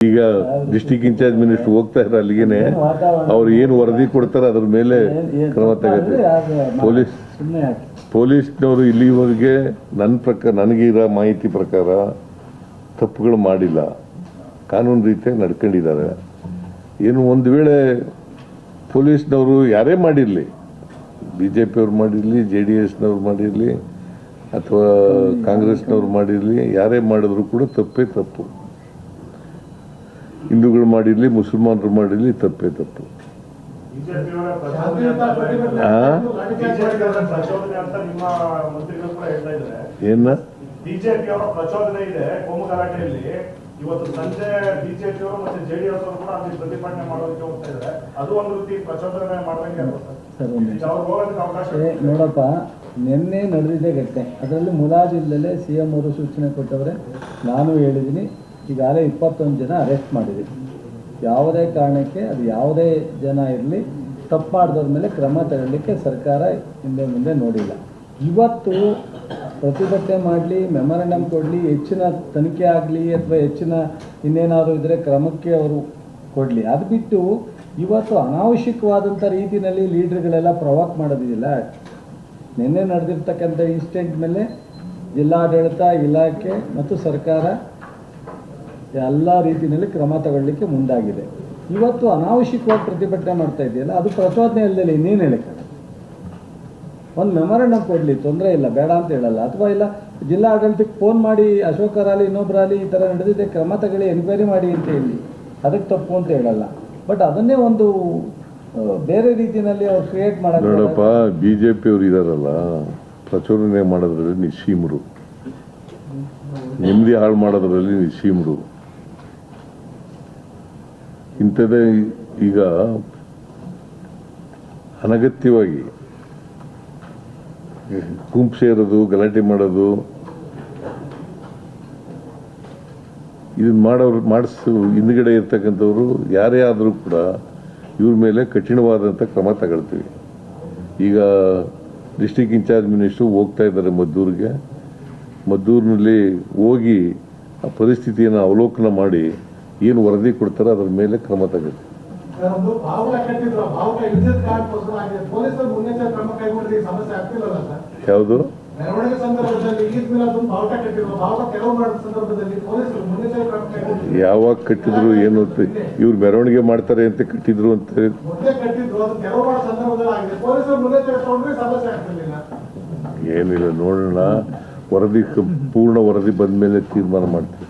ಈಗ district incharge minister ಹೋಗ್ತಾ ಇರೋ ಅಲ್ಲಿಗೇನೆ ಅವ್ರು ಏನು ವರದಿ ಕೊಡ್ತಾರೆ ಅದ್ರ ಮೇಲೆ ಕ್ರಮ ತಗೋತೀವಿ. ಪೊಲೀಸ್ನವರು ಇಲ್ಲಿವರೆಗೆ ನನಗಿರೋ ಮಾಹಿತಿ ಪ್ರಕಾರ ತಪ್ಪುಗಳು ಮಾಡಿಲ್ಲ, ಕಾನೂನು ರೀತಿಯಾಗಿ ನಡ್ಕೊಂಡಿದ್ದಾರೆ. ಏನು ಒಂದು ವೇಳೆ ಪೊಲೀಸ್ನವರು ಯಾರೇ ಮಾಡಿರಲಿ, BJP ಅವ್ರು ಮಾಡಿರಲಿ, JDSನವ್ರು ಮಾಡಿರಲಿ ಅಥವಾ ಕಾಂಗ್ರೆಸ್ನವ್ರು ಮಾಡಿರಲಿ, ಯಾರೇ ಮಾಡಿದ್ರು ಕೂಡ ತಪ್ಪೇ ತಪ್ಪು. ಹಿಂದೂಗಳು ಮಾಡಿರಲಿ, ಮುಸಲ್ಮಾನರು ಮಾಡಿರಲಿ, ತಪ್ಪೇ ತಪ್ಪು. ಏನ ಪ್ರಚೋದನೆ ಇದೆ ಕೋಮು ಗಲಾಟೆಯಲ್ಲಿ. ಇವತ್ತು ಸಂಜೆ ಬಿಜೆಪಿ ಅವರು ಮತ್ತೆ JDS ಅವರು ಕೂಡ ಅಲ್ಲಿ ಪ್ರತಿಭಟನೆ ಮಾಡೋದಕ್ಕೆ ಹೋಗ್ತಾ ಇದ್ದಾರೆ. ಅದು ಒಂದು ರೀತಿ ಪ್ರಚೋದನೆ ಮಾಡದಂಗೆ ನೋಡಪ್ಪ, ನಿನ್ನೆ ನಡೆದಿದೆ ಘಟನೆ. ಅದರಲ್ಲಿ ಮುಲಾಜಿಲ್ಲದೆ CM ಅವರು ಸೂಚನೆ ಕೊಟ್ಟವ್ರೆ. ನಾನು ಹೇಳಿದ್ದೀನಿ, ಈಗಾಗಲೇ 21 ಜನ ಅರೆಸ್ಟ್ ಮಾಡಿದ್ದೀವಿ. ಯಾವುದೇ ಕಾರಣಕ್ಕೆ ಅದು ಯಾವುದೇ ಜನ ಇರಲಿ, ತಪ್ಪು ಮಾಡಿದವ್ರ ಮೇಲೆ ಕ್ರಮ ತಗೊಳ್ಳಿಕ್ಕೆ ಸರ್ಕಾರ ಹಿಂದೆ ಮುಂದೆ ನೋಡಿಲ್ಲ. ಇವತ್ತು ಪ್ರತಿಭಟನೆ ಮಾಡಲಿ, ಮೆಮೊರಂಡಮ್ ಕೊಡಲಿ, ಹೆಚ್ಚಿನ ತನಿಖೆ ಆಗಲಿ ಅಥವಾ ಹೆಚ್ಚಿನ ಇನ್ನೇನಾದರೂ ಇದ್ದರೆ ಕ್ರಮಕ್ಕೆ ಅವರು ಕೊಡಲಿ. ಅದು ಬಿಟ್ಟು ಇವತ್ತು ಅನಾವಶ್ಯಕವಾದಂಥ ರೀತಿಯಲ್ಲಿ ಲೀಡರ್ಗಳೆಲ್ಲ ಪ್ರವಾಕ್ ಮಾಡೋದಿಲ್ಲ. ನಿನ್ನೆ ನಡೆದಿರ್ತಕ್ಕಂಥ ಇನ್ಸಿಡೆಂಟ್ ಮೇಲೆ ಜಿಲ್ಲಾಡಳಿತ, ಇಲಾಖೆ ಮತ್ತು ಸರ್ಕಾರ ಎಲ್ಲ ರೀತಿಯಲ್ಲಿ ಕ್ರಮ ತಗೊಳ್ಳಿಕ್ಕೆ ಮುಂದಾಗಿದೆ. ಇವತ್ತು ಅನಾವಶ್ಯಕವಾಗಿ ಪ್ರತಿಭಟನೆ ಮಾಡ್ತಾ ಇದೆಯಲ್ಲ, ಅದು ಪ್ರಚೋದನೆ ಇಲ್ಲದೆ ಇನ್ನೇನು ಹೇಳಕ್ಕೆ. ಒಂದು ಮೆಮೊರಂಡಮ್ ಕೊಡಲಿ, ತೊಂದರೆ ಇಲ್ಲ, ಬೇಡ ಅಂತ ಹೇಳಲ್ಲ. ಅಥವಾ ಇಲ್ಲ ಜಿಲ್ಲಾ ಆಡಳಿತಕ್ಕೆ ಫೋನ್ ಮಾಡಿ ಅಶೋಕರಾಗಲಿ ಇನ್ನೊಬ್ಬರಾಗಲಿ ಈ ಥರ ನಡೆದಿದೆ, ಕ್ರಮ ತಗೊಳ್ಳಿ, ಎನ್ಕ್ವೈರಿ ಮಾಡಿ ಅಂತ ಹೇಳಿ, ಅದಕ್ಕೆ ತಪ್ಪು ಅಂತ ಹೇಳಲ್ಲ. ಬಟ್ ಅದನ್ನೇ ಒಂದು ಬೇರೆ ರೀತಿಯಲ್ಲಿ ಅವ್ರು ಕ್ರಿಯೇಟ್ ಮಾಡೋದು. ನೋಡಪ್ಪ, BJP ಅವರು ಇದಾರಲ್ಲ, ಪ್ರಚೋದನೆ ಮಾಡೋದ್ರಲ್ಲಿ ನಿಸ್ಸೀಮರು, ನೆಮ್ಮದಿ ಹಾಳು ಮಾಡೋದ್ರಲ್ಲಿ ನಿಸ್ಸೀಮರು. ಇಂಥದ್ದೇ ಈಗ ಅನಗತ್ಯವಾಗಿ ಗುಂಪು ಸೇರೋದು, ಗಲಾಟೆ ಮಾಡೋದು, ಇದನ್ನ ಮಾಡಿಸು ಹಿಂದ್ಗಡೆ ಇರ್ತಕ್ಕಂಥವ್ರು ಯಾರೇ ಆದರೂ ಕೂಡ ಇವ್ರ ಮೇಲೆ ಕಠಿಣವಾದಂಥ ಕ್ರಮ ತಗೊಳ್ತೀವಿ. ಈಗ ಡಿಸ್ಟ್ರಿಕ್ಟ್ ಇನ್ಚಾರ್ಜ್ ಮಿನಿಸ್ಟ್ರು ಹೋಗ್ತಾ ಇದ್ದಾರೆ ಮದ್ದೂರಿಗೆ. ಮದ್ದೂರಿನಲ್ಲಿ ಹೋಗಿ ಆ ಪರಿಸ್ಥಿತಿಯನ್ನು ಅವಲೋಕನ ಮಾಡಿ ಏನು ವರದಿ ಕೊಡ್ತಾರೆ ಅದ್ರ ಮೇಲೆ ಕ್ರಮ ತಗೊಳ್ತೀವಿ. ಯಾವುದು ಯಾವಾಗ ಕಟ್ಟಿದ್ರು, ಏನು ಇವ್ರು ಮೆರವಣಿಗೆ ಮಾಡ್ತಾರೆ ಅಂತ ಕಟ್ಟಿದ್ರು ಅಂತ ಏನಿಲ್ಲ. ನೋಡೋಣ, ವರದಿ ಪೂರ್ಣ ವರದಿ ಬಂದ ಮೇಲೆ ತೀರ್ಮಾನ ಮಾಡ್ತೀವಿ.